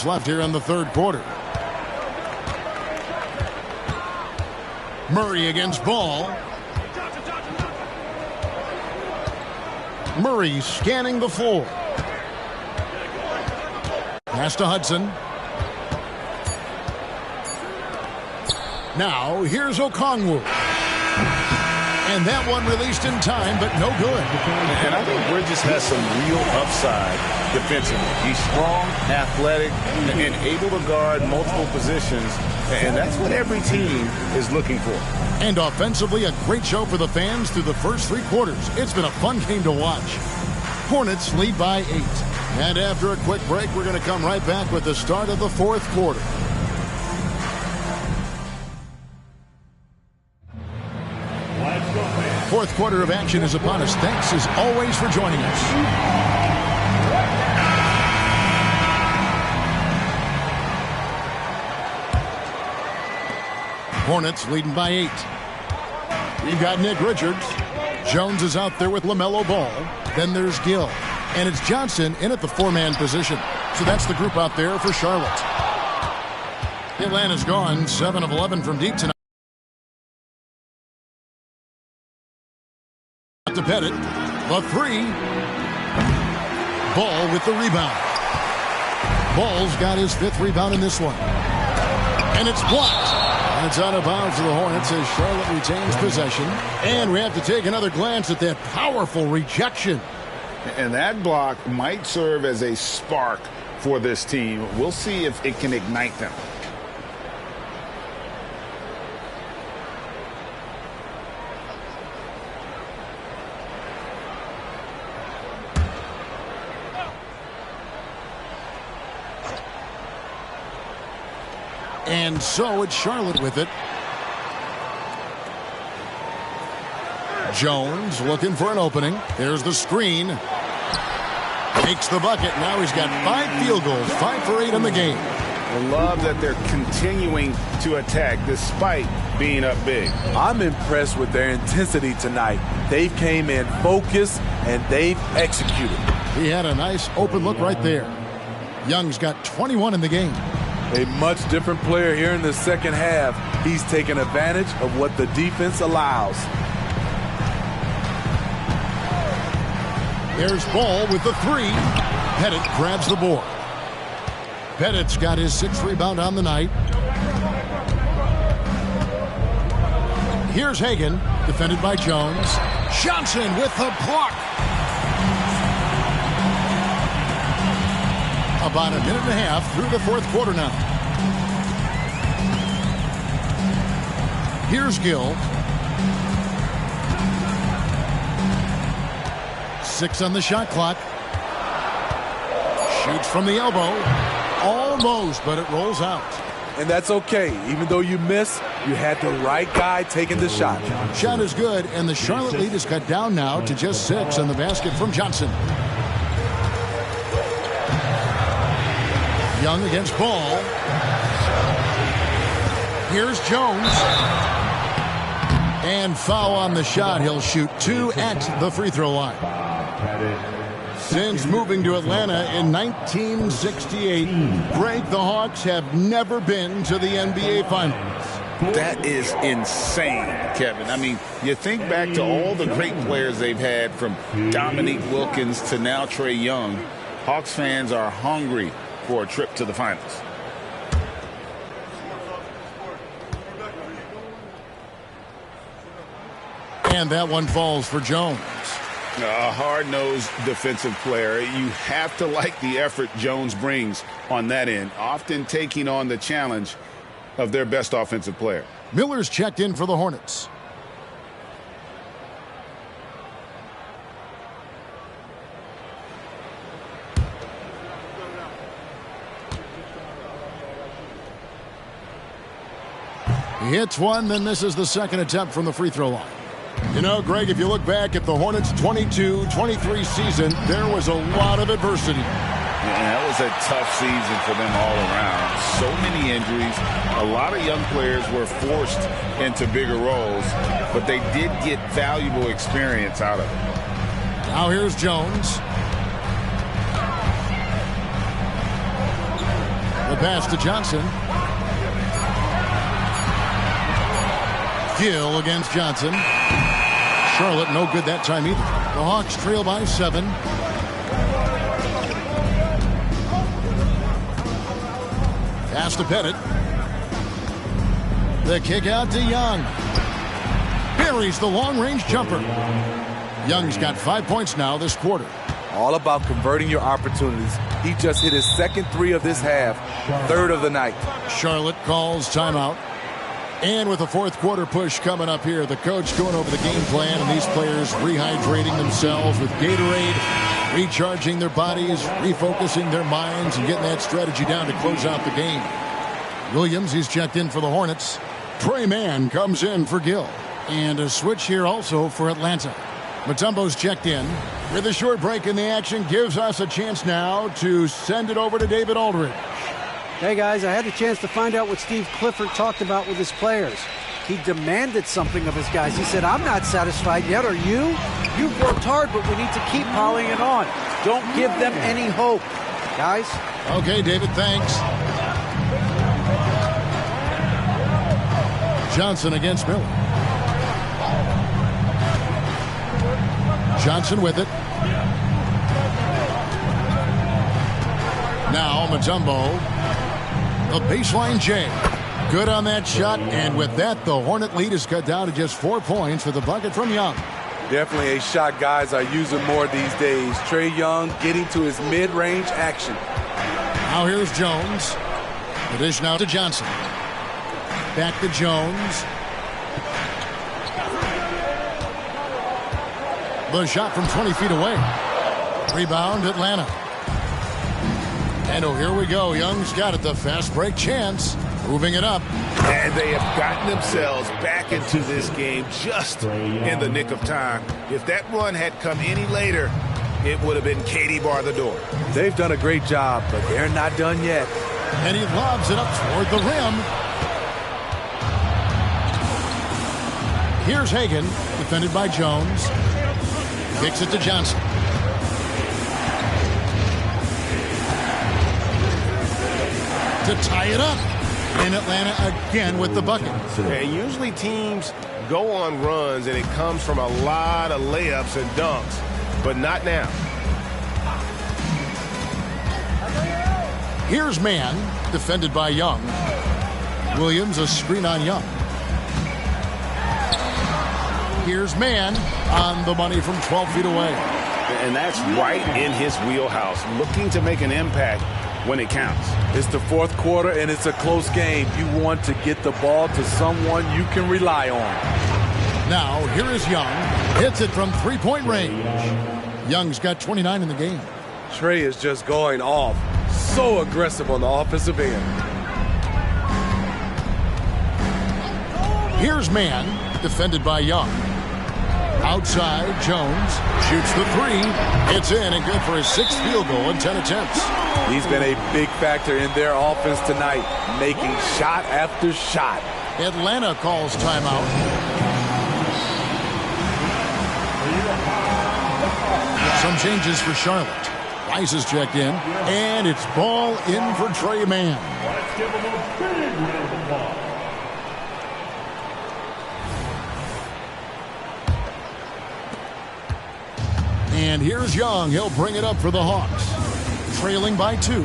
minutes left here in the third quarter. Murray against Ball. Murray scanning the floor. Pass to Hudson. Now here's Okongwu. And that one released in time, but no good. And I think Bridges has some real upside defensively. He's strong, athletic, and able to guard multiple positions. And that's what every team is looking for. And offensively, a great show for the fans through the first three quarters. It's been a fun game to watch. Hornets lead by 8. And after a quick break, we're going to come right back with the start of the fourth quarter. Fourth quarter of action is upon us. Thanks as always for joining us. Hornets leading by 8. We've got Nick Richards. Jones is out there with LaMelo Ball. Then there's Gill. And it's Johnson in at the 4-man position. So that's the group out there for Charlotte. Atlanta's gone 7 of 11 from deep tonight. To Pettit, the 3. Ball with the rebound. Ball's got his 5th rebound in this one. And it's blocked. And it's out of bounds for the Hornets as Charlotte retains possession. And we have to take another glance at that powerful rejection. And that block might serve as a spark for this team. We'll see if it can ignite them. And so it's Charlotte with it. Jones looking for an opening. There's the screen. Makes the bucket. Now he's got 5 field goals, 5 for 8 in the game. I love that they're continuing to attack despite being up big. I'm impressed with their intensity tonight. They came in focused and they've executed. He had a nice open look right there. Young's got 21 in the game. A much different player here in the second half. He's taken advantage of what the defense allows. There's Ball with the 3. Pettit grabs the board. Pettit's got his 6th rebound on the night. Here's Hagan, defended by Jones. Johnson with the block. About a minute and a half through the fourth quarter now. Here's Gill. 6 on the shot clock. Shoots from the elbow. Almost, but it rolls out. And that's okay. Even though you miss, you had the right guy taking the shot. Shot is good, and the Charlotte lead is cut down now to just 6 on the basket from Johnson. Young against Ball. Here's Jones. And foul on the shot. He'll shoot 2 at the free throw line. Since moving to Atlanta in 1968, Greg, the Hawks have never been to the NBA Finals. That is insane, Kevin. I mean, you think back to all the great players they've had, from Dominique Wilkins to now Trae Young. Hawks fans are hungry for a trip to the finals. And that one falls for Jones. A hard-nosed defensive player. You have to like the effort Jones brings on that end, often taking on the challenge of their best offensive player. Miller's checked in for the Hornets. He hits one, then misses the second attempt from the free throw line. You know, Greg, if you look back at the Hornets' 22-23 season, there was a lot of adversity. Yeah, that was a tough season for them all around. So many injuries. A lot of young players were forced into bigger roles, but they did get valuable experience out of it. Now here's Jones. The pass to Johnson. Gill against Johnson. Charlotte no good that time either. The Hawks trail by 7. Pass to Pettit. The kick out to Young. Buries the long-range jumper. Young's got 5 points now this quarter. All about converting your opportunities. He just hit his second 3 of this half, 3rd of the night. Charlotte calls timeout. And with the fourth quarter push coming up here, the coach going over the game plan and these players rehydrating themselves with Gatorade, recharging their bodies, refocusing their minds, and getting that strategy down to close out the game. Williams, he's checked in for the Hornets. Trey Mann comes in for Gill. And a switch here also for Atlanta. Mutombo's checked in. With a short break in the action, gives us a chance now to send it over to David Aldridge. Hey guys, I had the chance to find out what Steve Clifford talked about with his players. He demanded something of his guys. He said, I'm not satisfied yet, are you? You've worked hard, but we need to keep piling it on. Don't give them any hope. Guys? Okay, David, thanks. Johnson against Miller. Johnson with it. Now Mutombo. The baseline J. Good on that shot, and with that, the Hornet lead is cut down to just 4 points with a bucket from Young. Definitely a shot guys are using more these days. Trey Young getting to his mid-range action. Now here's Jones. The dish now to Johnson. Back to Jones. The shot from 20 feet away. Rebound, Atlanta. And oh, here we go. Young's got it. The fast break chance. Moving it up. And they have gotten themselves back into this game just in the nick of time. If that run had come any later, it would have been Katie bar the door. They've done a great job, but they're not done yet. And he lobs it up toward the rim. Here's Hagan, defended by Jones. Kicks it to Johnson. To tie it up. And Atlanta again with the bucket. And usually teams go on runs and it comes from a lot of layups and dunks, but not now. Here's Mann, defended by Young. Williams, a screen on Young. Here's Mann on the money from 12 feet away. And that's right in his wheelhouse, looking to make an impact when it counts. It's the fourth quarter, and it's a close game. You want to get the ball to someone you can rely on. Now, here is Young. Hits it from three-point range. Young's got 29 in the game. Trey is just going off. So aggressive on the offensive end. Here's Mann, defended by Young. Outside, Jones shoots the three. It's in and good for his sixth field goal in 10 attempts. He's been a big factor in their offense tonight, making shot after shot. Atlanta calls timeout. Some changes for Charlotte. Rice is checked in, and it's ball in for Trey Mann. Let's give him a big round of applause. And here's Young. He'll bring it up for the Hawks. Trailing by 2.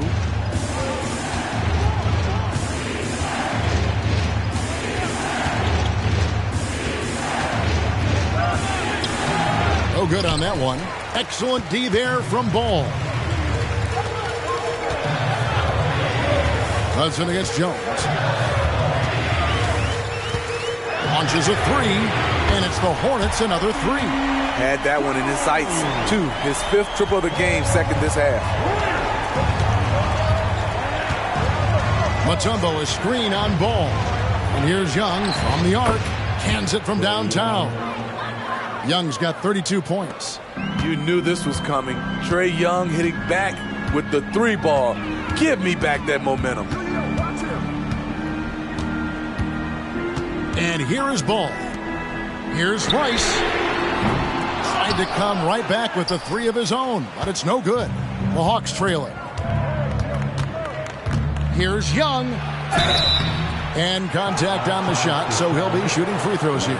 Oh, good on that one. Excellent D there from Ball. Hudson against Jones. Launches a three, and it's the Hornets another three. Had that one in his sights. 2, his 5th triple of the game, second this half. Mutombo is screen on Ball. And here's Young from the arc. Cans it from downtown. Young's got 32 points. You knew this was coming. Trey Young hitting back with the 3 ball. Give me back that momentum. And here is Ball. Here's Rice. Tried to come right back with the 3 of his own, but it's no good. The Hawks trail it. Here's Young. And contact on the shot, so he'll be shooting free throws here.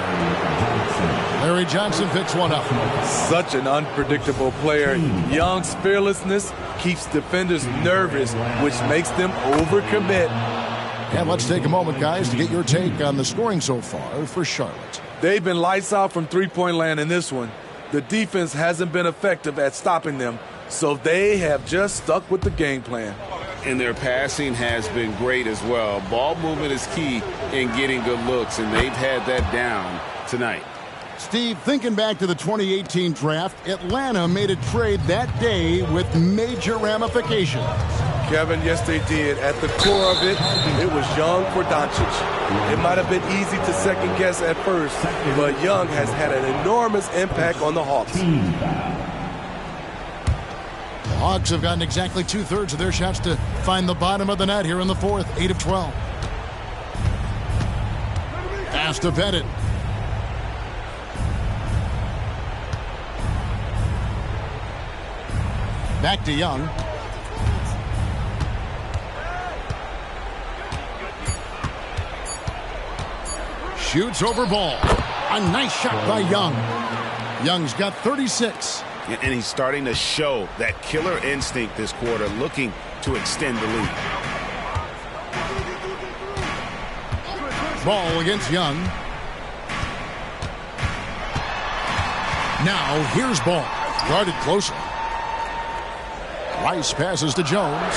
Larry Johnson picks one up. Such an unpredictable player. Young's fearlessness keeps defenders nervous, which makes them overcommit. And let's take a moment, guys, to get your take on the scoring so far for Charlotte. They've been lights out from three-point land in this one. The defense hasn't been effective at stopping them, so they have just stuck with the game plan. And their passing has been great as well. Ball movement is key in getting good looks, and they've had that down tonight. Steve, thinking back to the 2018 draft, Atlanta made a trade that day with major ramifications. Kevin, yes, they did. At the core of it, it was Young for Doncic. It might have been easy to second guess at first, but Young has had an enormous impact on the Hawks. The Hawks have gotten exactly 2/3 of their shots to find the bottom of the net here in the fourth, 8 of 12. Pass to Pettit. Back to Young. Shoots over Ball. A nice shot by Young. Young's got 36. And he's starting to show that killer instinct this quarter, looking to extend the lead. Ball against Young. Now here's Ball. Guarded closely. Rice passes to Jones.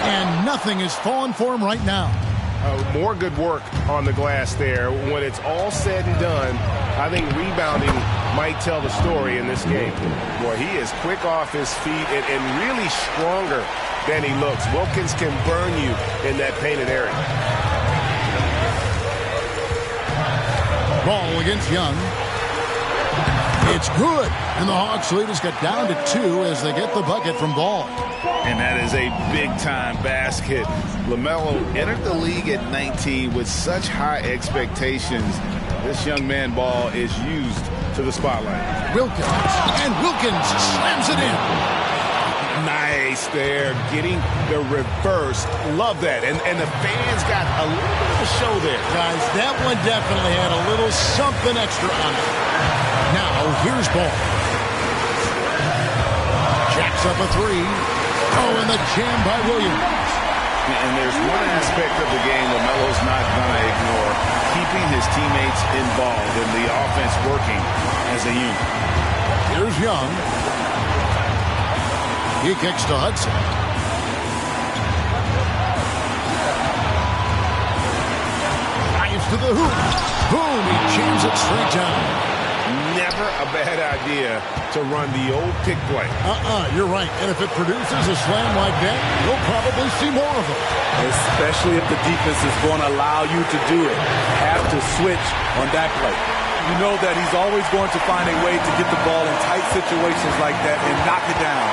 And nothing is falling for him right now. More good work on the glass there. When it's all said and done, I think rebounding might tell the story in this game. Boy, he is quick off his feet and really stronger than he looks. Wilkins can burn you in that painted area. Ball against Young. It's good. And the Hawks lead has got down to 2 as they get the bucket from Ball. And that is a big-time basket. LaMelo entered the league at 19 with such high expectations. This young man, Ball, is used to the spotlight. Wilkins. And Wilkins slams it in. Nice there, getting the reverse. Love that. And the fans got a little bit of a show there. Guys, that one definitely had a little something extra on it. Now, here's Ball. Jacks up a 3. Oh, and the jam by Williams. And there's one aspect of the game LaMelo's not going to ignore, keeping his teammates involved and the offense working as a unit. Here's Young. He kicks to Hudson. Drives to the hoop. Boom, he jams it straight down. Never a bad idea to run the old pick play. You're right. And if it produces a slam like that, you'll probably see more of it. Especially if the defense is going to allow you to do it. Have to switch on that play. You know that he's always going to find a way to get the ball in tight situations like that and knock it down.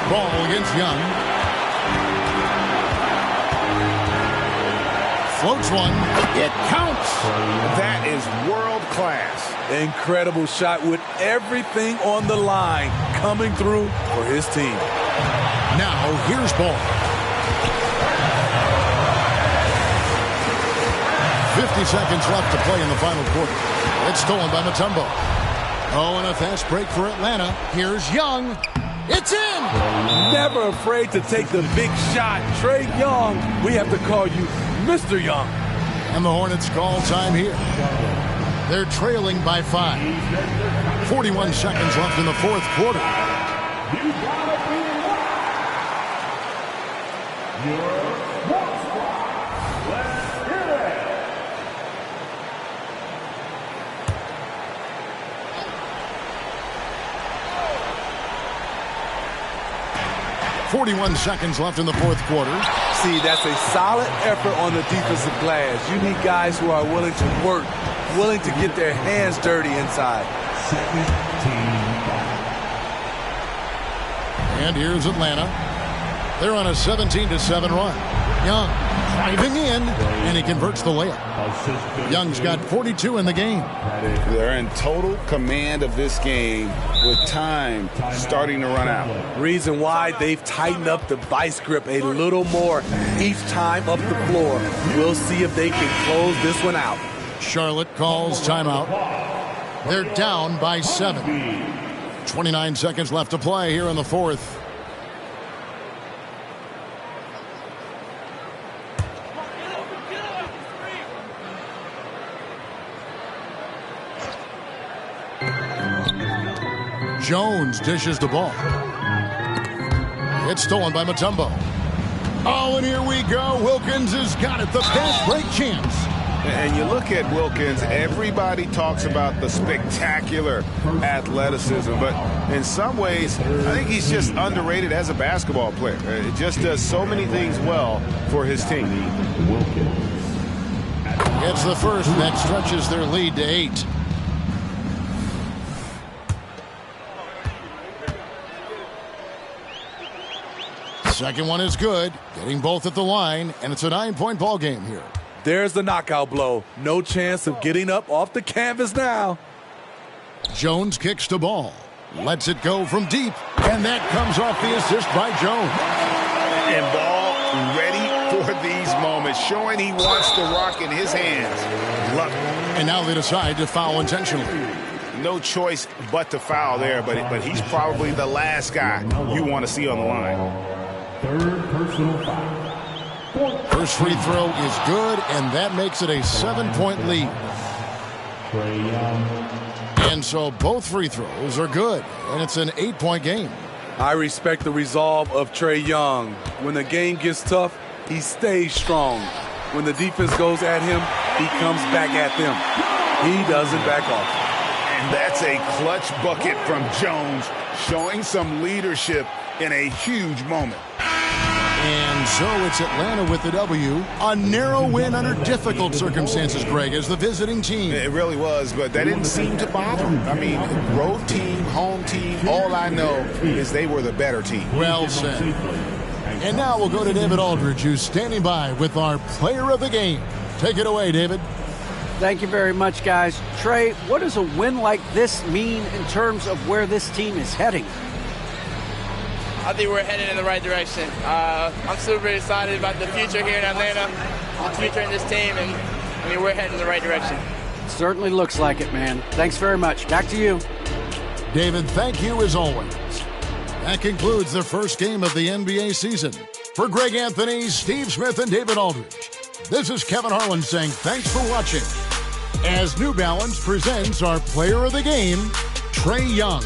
Ball against Young. Floats one. It counts. That is world class. Incredible shot with everything on the line coming through for his team. Now here's Ball. 50 seconds left to play in the final quarter. It's stolen by Mutombo. Oh, and a fast break for Atlanta. Here's Young. It's in! Never afraid to take the big shot. Trae Young, we have to call you Mr. Young. And the Hornets call time here. They're trailing by 5. 41 seconds left in the fourth quarter. You gotta be your sports squad. Let's hear it. 41 seconds left in the fourth quarter. See, that's a solid effort on the defensive glass. You need guys who are willing to work, willing to get their hands dirty inside. And here's Atlanta. They're on a 17-7 run. Young Driving in, and he converts the layup. Young's got 42 in the game. They're in total command of this game with time starting to run out. Reason why they've tightened up the vice grip a little more each time up the floor. We'll see if they can close this one out. Charlotte calls timeout. They're down by 7. 29 seconds left to play here in the fourth. Jones dishes the ball. It's stolen by Mutombo. Oh, and here we go. Wilkins has got it. The fast break chance. And you look at Wilkins, everybody talks about the spectacular athleticism, but in some ways, I think he's just underrated as a basketball player. It just does so many things well for his team. It's the first that stretches their lead to 8. Second one is good, getting both at the line, and it's a 9-point ball game here. There's the knockout blow. No chance of getting up off the canvas now. Jones kicks the ball, lets it go from deep, and that comes off the assist by Jones. And Ball ready for these moments, showing he wants the rock in his hands. Love it. And now they decide to foul intentionally. No choice but to foul there, but he's probably the last guy you want to see on the line. Third personal foul. First free throw is good, and that makes it a 7-point lead. Trae Young. And so both free throws are good, and it's an 8-point game. I respect the resolve of Trae Young. When the game gets tough, he stays strong. When the defense goes at him, he comes back at them. He doesn't back off. And that's a clutch bucket from Jones, showing some leadership in a huge moment. And so it's Atlanta with the W. A narrow win under difficult circumstances, Greg, as the visiting team. It really was, but that didn't seem to bother him. I mean, road team, home team, all I know is they were the better team. Well said. And now we'll go to David Aldridge, who's standing by with our player of the game. Take it away, David. Thank you very much, guys. Trae, what does a win like this mean in terms of where this team is heading? I think we're headed in the right direction. I'm super excited about the future here in Atlanta, the future in this team, and I mean, we're heading in the right direction. Certainly looks like it, man. Thanks very much. Back to you. David, thank you as always. That concludes the first game of the NBA season. For Greg Anthony, Steve Smith, and David Aldridge, this is Kevin Harlan saying thanks for watching as New Balance presents our player of the game, Trae Young.